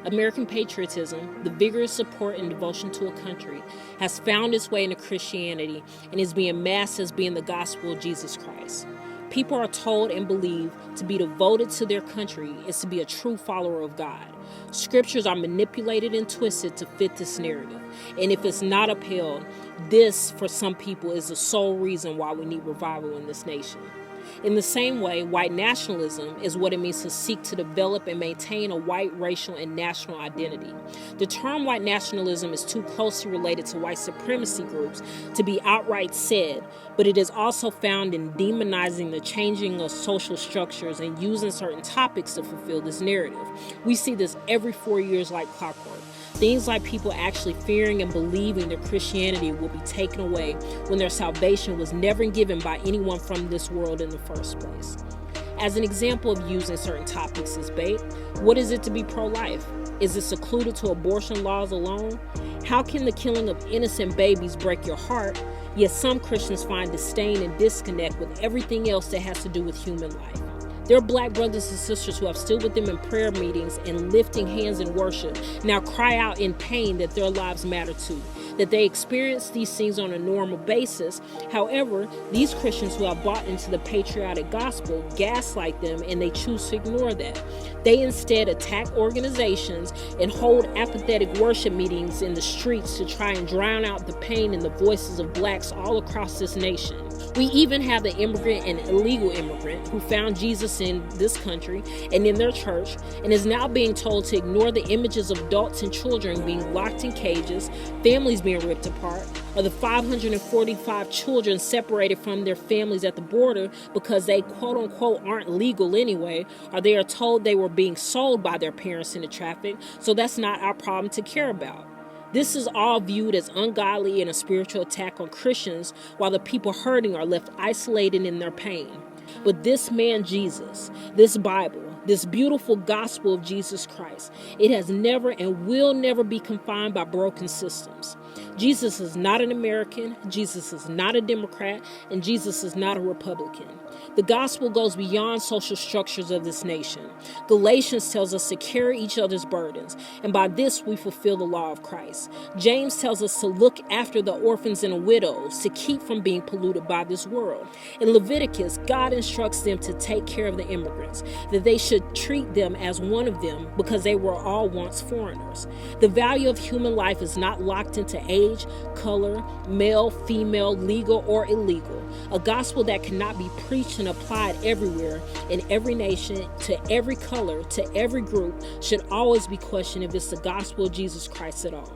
American patriotism, the vigorous support and devotion to a country, has found its way into Christianity and is being masked as being the gospel of Jesus Christ. People are told and believe to be devoted to their country is to be a true follower of God. Scriptures are manipulated and twisted to fit this narrative. And if it's not upheld, this, for some people, is the sole reason why we need revival in this nation. In the same way, white nationalism is what it means to seek to develop and maintain a white racial and national identity. The term white nationalism is too closely related to white supremacy groups to be outright said, but it is also found in demonizing the changing of social structures and using certain topics to fulfill this narrative. We see this every 4 years like clockwork. Things like people actually fearing and believing their Christianity will be taken away when their salvation was never given by anyone from this world in the first place. As an example of using certain topics as bait, what is it to be pro-life? Is it secluded to abortion laws alone? How can the killing of innocent babies break your heart, yet some Christians find disdain and disconnect with everything else that has to do with human life? There are black brothers and sisters who have stood with them in prayer meetings and lifting hands in worship now cry out in pain that their lives matter too, that they experience these things on a normal basis. However, these Christians who have bought into the Patriotic Gospel gaslight them and they choose to ignore that. They instead attack organizations and hold apathetic worship meetings in the streets to try and drown out the pain in the voices of blacks all across this nation. We even have the immigrant and illegal immigrant who found Jesus in this country and in their church and is now being told to ignore the images of adults and children being locked in cages, families being ripped apart, or the 545 children separated from their families at the border because they quote-unquote aren't legal anyway, or they are told they were being sold by their parents in the traffic, so that's not our problem to care about. This is all viewed as ungodly and a spiritual attack on Christians, while the people hurting are left isolated in their pain. But this man Jesus, this Bible, this beautiful gospel of Jesus Christ, it has never and will never be confined by broken systems. Jesus is not an American, Jesus is not a Democrat, and Jesus is not a Republican. The gospel goes beyond social structures of this nation. Galatians tells us to carry each other's burdens, and by this we fulfill the law of Christ. James tells us to look after the orphans and widows, to keep from being polluted by this world. In Leviticus, God instructs them to take care of the immigrants, that they should treat them as one of them because they were all once foreigners. The value of human life is not locked into age, color, male, female, legal, or illegal. A gospel that cannot be preached and applied everywhere, in every nation, to every color, to every group, should always be questioned if it's the gospel of Jesus Christ at all.